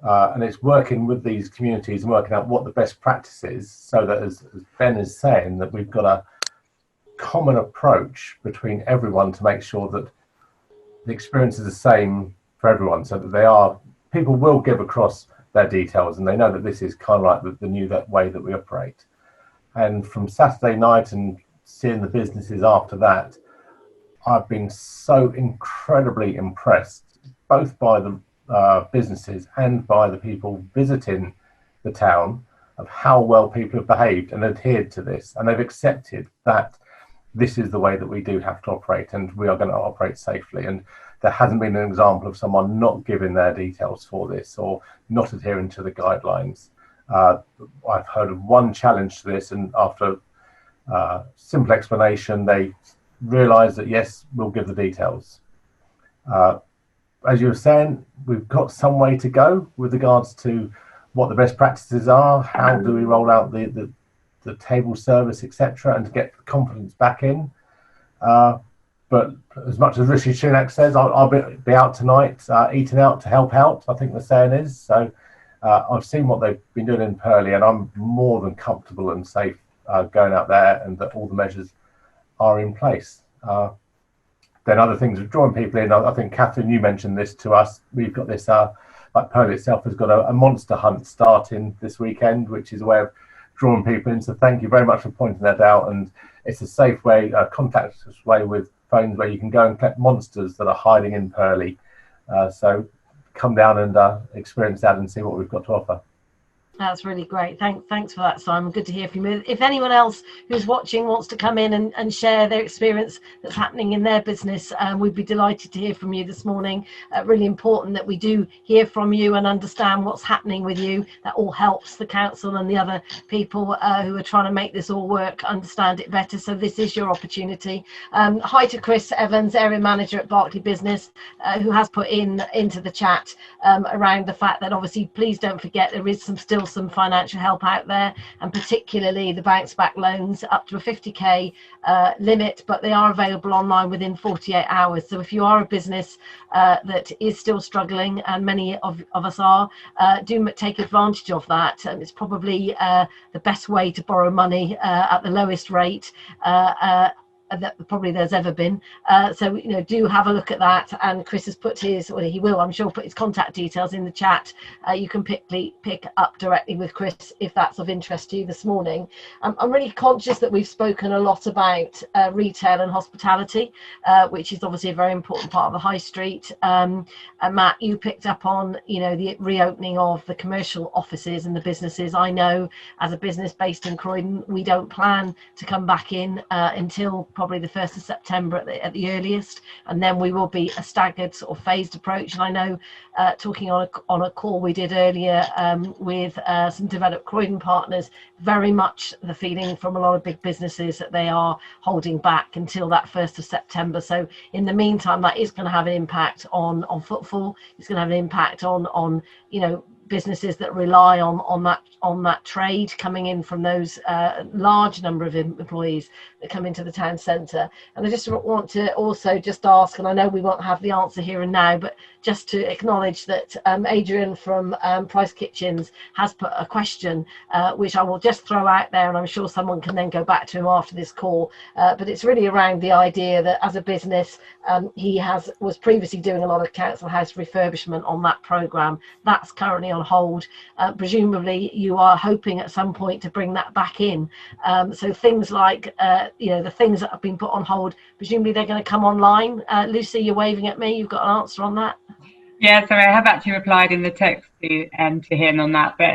And it's working with these communities and working out what the best practice is, so that, as Ben is saying, that we've got a common approach between everyone to make sure that the experience is the same for everyone, so that people will give across their details and they know that this is kind of like the new way that we operate. And from Saturday night and seeing the businesses after that, I've been so incredibly impressed, both by the businesses and by the people visiting the town, of how well people have behaved and adhered to this, and they've accepted that this is the way that we do have to operate, and we are going to operate safely. And there hasn't been an example of someone not giving their details for this or not adhering to the guidelines. I've heard of one challenge to this, and after simple explanation, they realised that yes, we'll give the details. As you were saying, we've got some way to go with regards to what the best practices are, how do we roll out the table service, etc., and to get confidence back in. But as much as Rishi Sunak says, I'll be out tonight, eating out to help out, I think the saying is. So I've seen what they've been doing in Purley, and I'm more than comfortable and safe going out there, and that all the measures are in place. Then other things are drawing people in. I think, Catherine, you mentioned this to us. We've got this, like Purley itself has got a monster hunt starting this weekend, which is a way of drawing people in. So thank you very much for pointing that out. And it's a safe way, a contactless way with phones, where you can go and collect monsters that are hiding in Purley. So come down and experience that and see what we've got to offer.
That's really great. Thanks for that, Simon. Good to hear from you. If anyone else who's watching wants to come in and share their experience that's happening in their business, we'd be delighted to hear from you this morning. Really important that we do hear from you and understand what's happening with you. That all helps the council and the other people who are trying to make this all work understand it better. So this is your opportunity. Hi to Chris Evans, area manager at Berkeley Business, who has put into the chat around the fact that obviously, please don't forget, there is still some financial help out there, and particularly the bounce back loans up to a 50k limit, but they are available online within 48 hours. So if you are a business that is still struggling, and many of us are, do take advantage of that. It's probably the best way to borrow money at the lowest rate that probably there's ever been. So do have a look at that, and Chris has put he will, I'm sure, put his contact details in the chat. You can pick up directly with Chris if that's of interest to you this morning. I'm really conscious that we've spoken a lot about retail and hospitality, which is obviously a very important part of the high street. And Matt, you picked up on the reopening of the commercial offices and the businesses. I know, as a business based in Croydon, we don't plan to come back in until probably the 1st of September at the earliest, and then we will be a staggered sort of phased approach. And I know, talking on a call we did earlier with some developed Croydon partners, very much the feeling from a lot of big businesses that they are holding back until that 1st of September. So in the meantime, that is going to have an impact on footfall. It's going to have an impact on businesses that rely on that trade coming in from those large number of employees that come into the town centre. And I just want to also just ask, and I know we won't have the answer here and now, but just to acknowledge that Adrian from Price Kitchens has put a question which I will just throw out there, and I'm sure someone can then go back to him after this call, but it's really around the idea that as a business he was previously doing a lot of council house refurbishment on that programme. That's currently on hold. Presumably you are hoping at some point to bring that back in, so things like the things that have been put on hold, presumably they're going to come online. Lucy, you're waving at me, you've got an answer on that?
Yeah, so I have actually replied in the text to him on that, but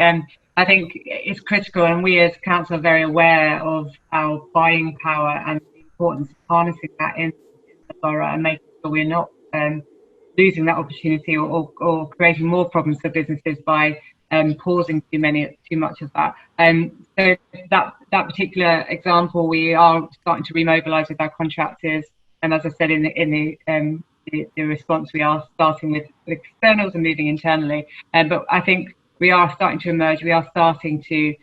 I think it's critical, and we as council are very aware of our buying power and the importance of harnessing that in the borough and making sure we're not losing that opportunity or creating more problems for businesses by pausing too much of that. So that particular example, we are starting to remobilise with our contractors, and as I said in the response, we are starting with externals and moving internally. But I think we are starting to emerge. We are starting to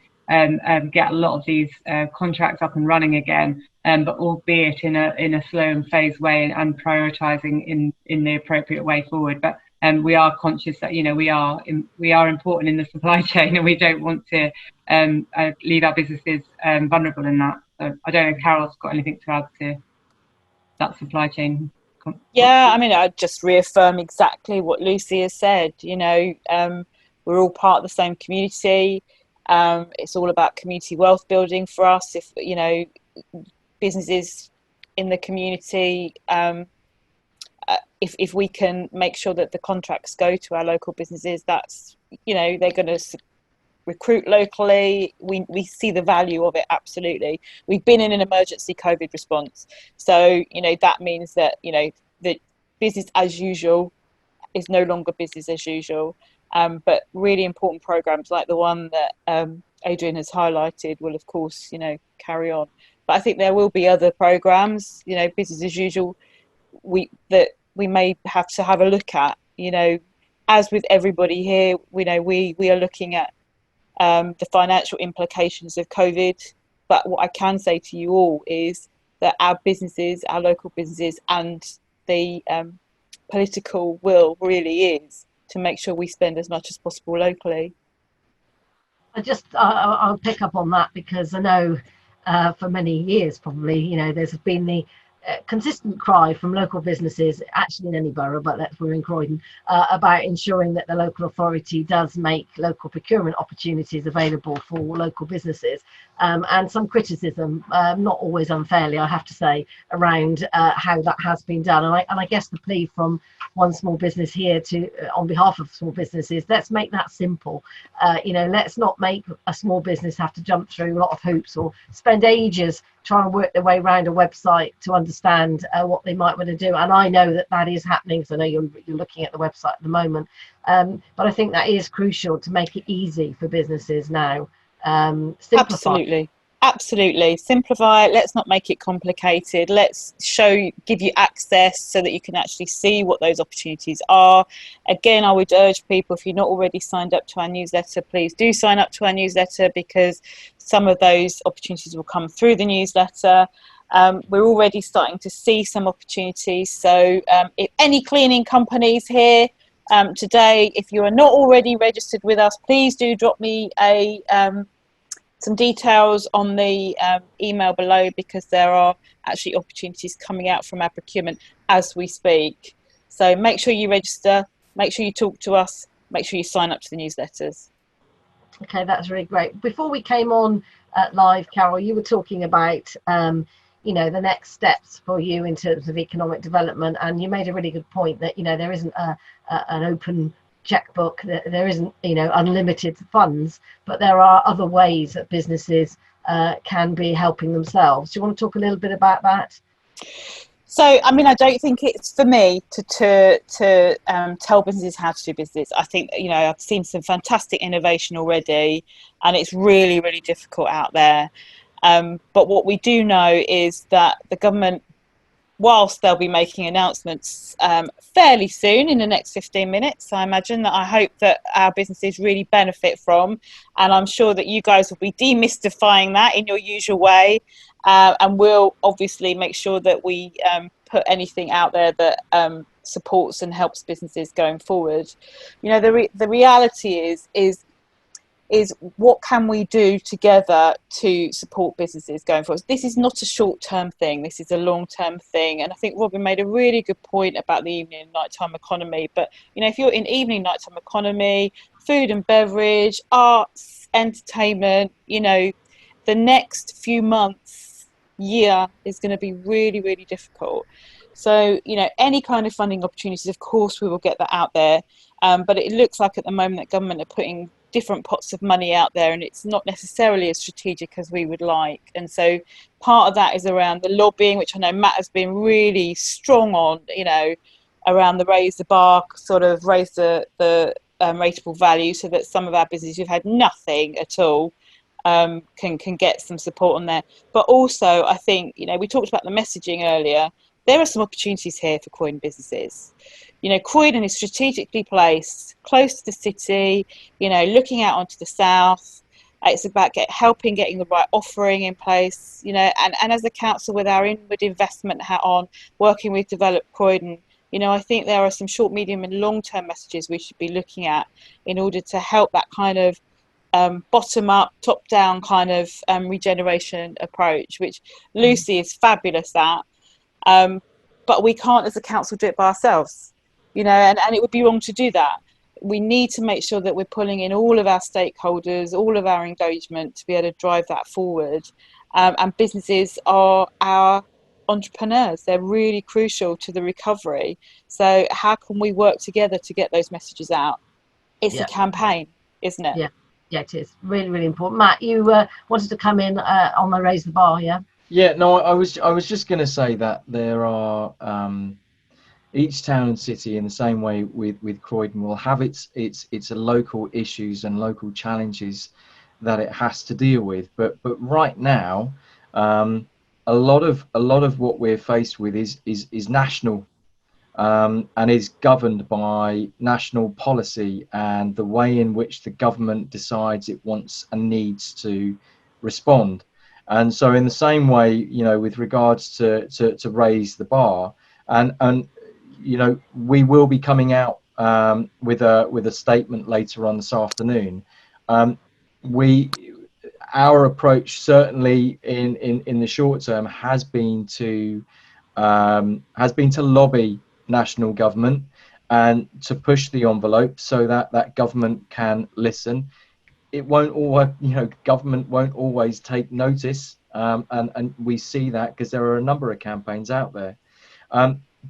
get a lot of these contracts up and running again, but albeit in a slow and phased way, and prioritising in the appropriate way forward. But we are conscious that we are important in the supply chain, and we don't want to leave our businesses vulnerable in that. So I don't know if Carol's got anything to add to that supply chain.
Yeah, I mean, I'd just reaffirm exactly what Lucy has said. We're all part of the same community. It's all about community wealth building for us. If businesses in the community, if we can make sure that the contracts go to our local businesses, that's they're going to recruit locally. We see the value of it, absolutely. We've been in an emergency COVID response, so that means that that business as usual is no longer business as usual. But really important programs like the one that Adrian has highlighted will of course carry on. But I think there will be other programs, business as usual, that we may have to have a look at. As with everybody here, we are looking at the financial implications of COVID. But what I can say to you all is that our businesses, our local businesses, and the political will really is to make sure we spend as much as possible locally.
I'll pick up on that, because I know for many years probably there's been the consistent cry from local businesses, actually in any borough, but we're in Croydon, about ensuring that the local authority does make local procurement opportunities available for local businesses, and some criticism, not always unfairly, I have to say, around how that has been done. And I guess the plea from one small business here on behalf of small businesses, let's make that simple. Let's not make a small business have to jump through a lot of hoops or spend ages trying to work their way around a website to understand what they might want to do. And I know that is happening, because I know you're looking at the website at the moment. But I think that is crucial to make it easy for businesses now. Simplify.
Absolutely. Simplify it. Let's not make it complicated. Let's give you access so that you can actually see what those opportunities are. Again, I would urge people, if you're not already signed up to our newsletter, please do sign up to our newsletter, because some of those opportunities will come through the newsletter. We're already starting to see some opportunities. So if any cleaning companies here today, if you are not already registered with us, please do drop me some details on the email below, because there are actually opportunities coming out from our procurement as we speak. So make sure you register, make sure you talk to us, make sure you sign up to the newsletters.
Okay, that's really great. Before we came on live, Carol, you were talking about the next steps for you in terms of economic development, and you made a really good point that there isn't an open checkbook, there isn't unlimited funds, but there are other ways that businesses can be helping themselves. Do you want to talk a little bit about that?
So, I mean, I don't think it's for me to tell businesses how to do business. I think, I've seen some fantastic innovation already, and it's really, really difficult out there. But what we do know is that the government whilst they'll be making announcements fairly soon in the next 15 minutes, I imagine, that I hope that our businesses really benefit from. And I'm sure that you guys will be demystifying that in your usual way. And we'll obviously make sure that we put anything out there that supports and helps businesses going forward. You know, the reality is what can we do together to support businesses going forward? This is not a short-term thing. This is a long-term thing. And I think Robin made a really good point about the evening and nighttime economy. But, you know, if you're in evening, nighttime economy, food and beverage, arts, entertainment, you know, the next few months, year is going to be really, really difficult. So, you know, any kind of funding opportunities, of course, we will get that out there. But it looks like at the moment that government are putting different pots of money out there, and it's not necessarily as strategic as we would like. And so part of that is around the lobbying, which I know Matt has been really strong on, you know, around the raise the bar, sort of raise the rateable value, so that some of our businesses who've had nothing at all can get some support on there. But also, I think, you know, we talked about the messaging earlier. There are some opportunities here for Croydon businesses. You know, Croydon is strategically placed close to the city, you know, looking out onto the south. It's about helping getting the right offering in place, you know, and as a council with our inward investment hat on, working with Develop Croydon, you know, I think there are some short, medium and long-term messages we should be looking at in order to help that kind of bottom-up, top-down kind of regeneration approach, which Lucy is fabulous at. But we can't as a council do it by ourselves, you know, and it would be wrong to do that. We need to make sure that we're pulling in all of our stakeholders, all of our engagement to be able to drive that forward. And businesses are our entrepreneurs. They're really crucial to the recovery. So how can we work together to get those messages out? It's a campaign, isn't it?
Yeah, it is really, really important. Matt, you wanted to come in on the raise the bar, yeah?
Yeah, no, I was just going to say that there are each town and city, in the same way with Croydon, will have its local issues and local challenges that it has to deal with. But right now, a lot of what we're faced with is national, and is governed by national policy and the way in which the government decides it wants and needs to respond. And so in the same way, you know, with regards to raise the bar, and you know, we will be coming out with a statement later on this afternoon. Our approach, certainly in the short term, has been to lobby national government and to push the envelope so that government can listen. It won't always, you know, government won't always take notice, and we see that because there are a number of campaigns out there.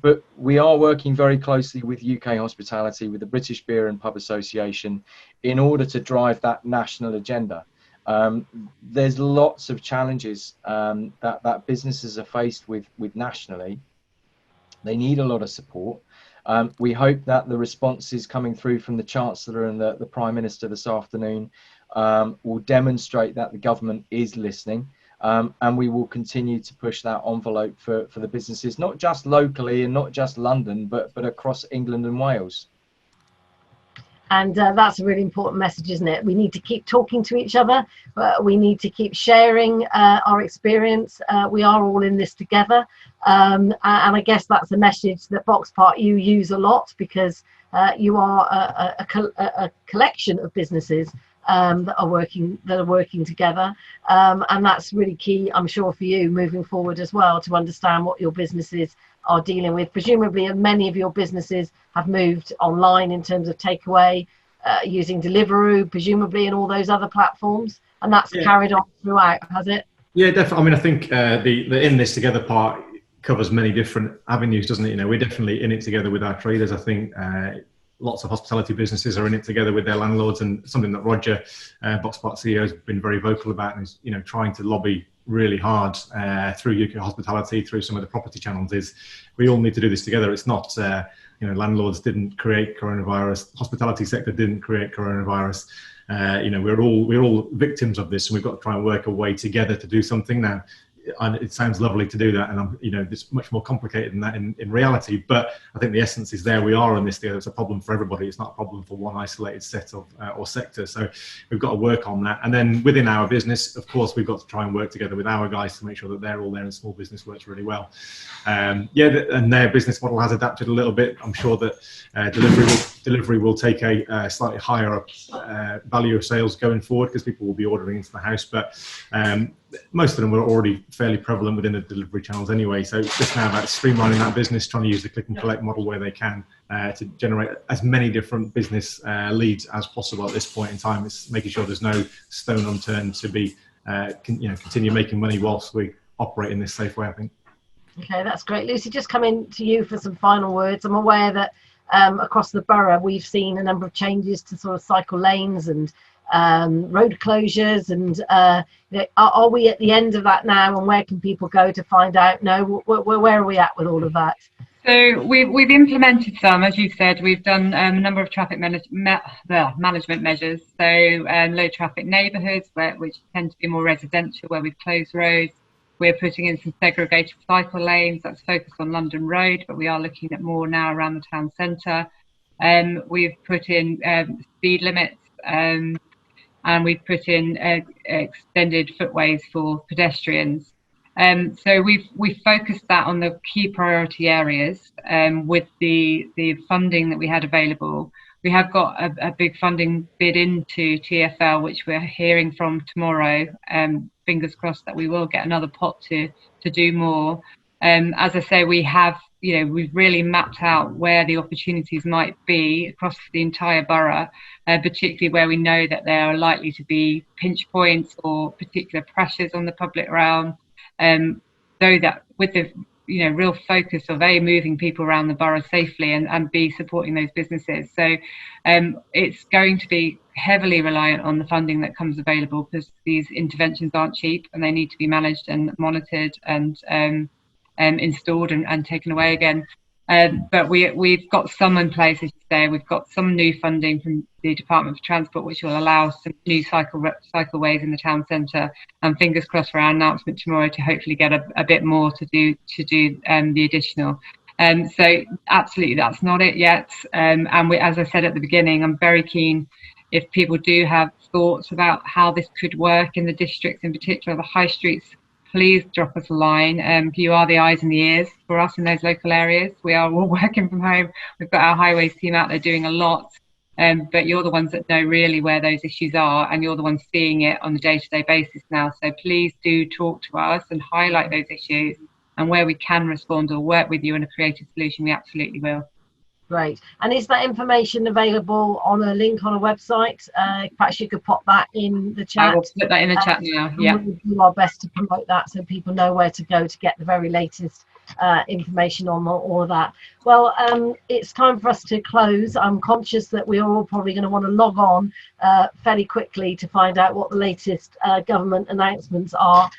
But we are working very closely with UK Hospitality, with the British Beer and Pub Association, in order to drive that national agenda. There's lots of challenges that businesses are faced with nationally. They need a lot of support. We hope that the responses coming through from the Chancellor and the Prime Minister this afternoon will demonstrate that the government is listening, and we will continue to push that envelope for the businesses, not just locally and not just London, but across England and Wales.
And that's a really important message, isn't it? We need to keep talking to each other. We need to keep sharing our experience. We are all in this together. And I guess that's a message that Box Part you use a lot, because you are a collection of businesses that are working together. And that's really key, I'm sure, for you moving forward as well, to understand what your businesses are dealing with. Presumably many of your businesses have moved online in terms of takeaway, using Deliveroo, presumably, and all those other platforms, and that's carried on throughout, has it?
Yeah, definitely. I mean, I think the in this together part covers many different avenues, doesn't it? You know, we're definitely in it together with our traders. I think lots of hospitality businesses are in it together with their landlords, and something that Roger, Boxpot CEO, has been very vocal about, is, you know, trying to lobby really hard through UK Hospitality, through some of the property channels, is we all need to do this together. It's not, you know, landlords didn't create coronavirus, hospitality sector didn't create coronavirus. You know, we're all victims of this, and we've got to try and work a way together to do something. Now, it sounds lovely to do that, and it's much more complicated than that in reality. But I think the essence is there. We are on this together. It's a problem for everybody. It's not a problem for one isolated set of or sector. So we've got to work on that. And then within our business, of course, we've got to try and work together with our guys to make sure that they're all there, and small business works really well. And their business model has adapted a little bit. I'm sure that delivery will take a slightly higher value of sales going forward, because people will be ordering into the house. But most of them were already fairly prevalent within the delivery channels anyway. So it's just now about streamlining that business, trying to use the click and collect model where they can to generate as many different business leads as possible at this point in time. It's making sure there's no stone unturned to be continue making money whilst we operate in this safe way, I think.
Okay, that's great. Lucy, just coming to you for some final words. I'm aware that across the borough we've seen a number of changes to sort of cycle lanes and road closures, and are we at the end of that now, and where can people go to find out? Where are we at with all of that?
So we've implemented some, as you said. We've done a number of traffic management measures. So low traffic neighbourhoods, which tend to be more residential, where we've closed roads. We're putting in some segregated cycle lanes that's focused on London Road, but we are looking at more now around the town centre. We've put in speed limits, and we've put in extended footways for pedestrians. So we've focused that on the key priority areas with the funding that we had available. We have got a big funding bid into TfL, which we're hearing from tomorrow. Fingers crossed that we will get another pot to do more. As I say, we've really mapped out where the opportunities might be across the entire borough, particularly where we know that there are likely to be pinch points or particular pressures on the public realm. Though that with the real focus of moving people around the borough safely and B, supporting those businesses. So it's going to be heavily reliant on the funding that comes available, because these interventions aren't cheap and they need to be managed and monitored and installed and taken away again. But we've got some in place, as you say. We've got some new funding from the Department for Transport, which will allow some new cycleways in the town centre. And fingers crossed for our announcement tomorrow to hopefully get a bit more to do the additional. So absolutely, that's not it yet. And as I said at the beginning, I'm very keen if people do have thoughts about how this could work in the districts, in particular the high streets. Please drop us a line. You are the eyes and the ears for us in those local areas. We are all working from home. We've got our highways team out there doing a lot. But you're the ones that know really where those issues are, and you're the ones seeing it on a day-to-day basis now. So please do talk to us and highlight those issues. And where we can respond or work with you on a creative solution, we absolutely will.
Great. And is that information available on a link on a website? Perhaps you could pop that in the chat.
I will put that in the chat now. Yeah.
We'll do our best to promote that so people know where to go to get the very latest information on all of that. Well, it's time for us to close. I'm conscious that we're all probably going to want to log on fairly quickly to find out what the latest government announcements are,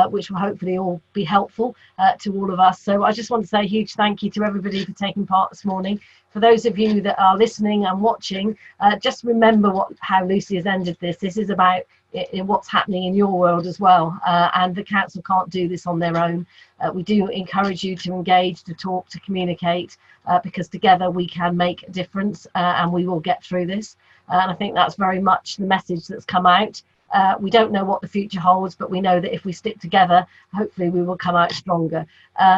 which will hopefully all be helpful to all of us. So I just want to say a huge thank you to everybody for taking part this morning. For those of you that are listening and watching, just remember how Lucy has ended this. This is about what's happening in your world as well, and the council can't do this on their own. We do encourage you to engage, to talk, to communicate, because together we can make a difference, and we will get through this. And I think that's very much the message that's come out. We don't know what the future holds, but we know that if we stick together, hopefully we will come out stronger.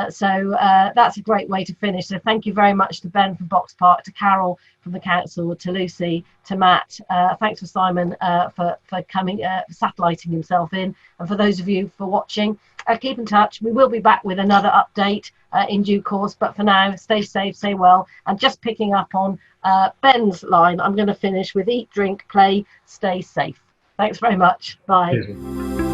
So that's a great way to finish. So thank you very much to Ben from Box Park, to Carol from the council, to Lucy, to Matt. Thanks for Simon for coming, satelliting himself in. And for those of you for watching, keep in touch. We will be back with another update in due course. But for now, stay safe, stay well. And just picking up on Ben's line, I'm going to finish with eat, drink, play, stay safe. Thanks very much. Bye.
Cheers.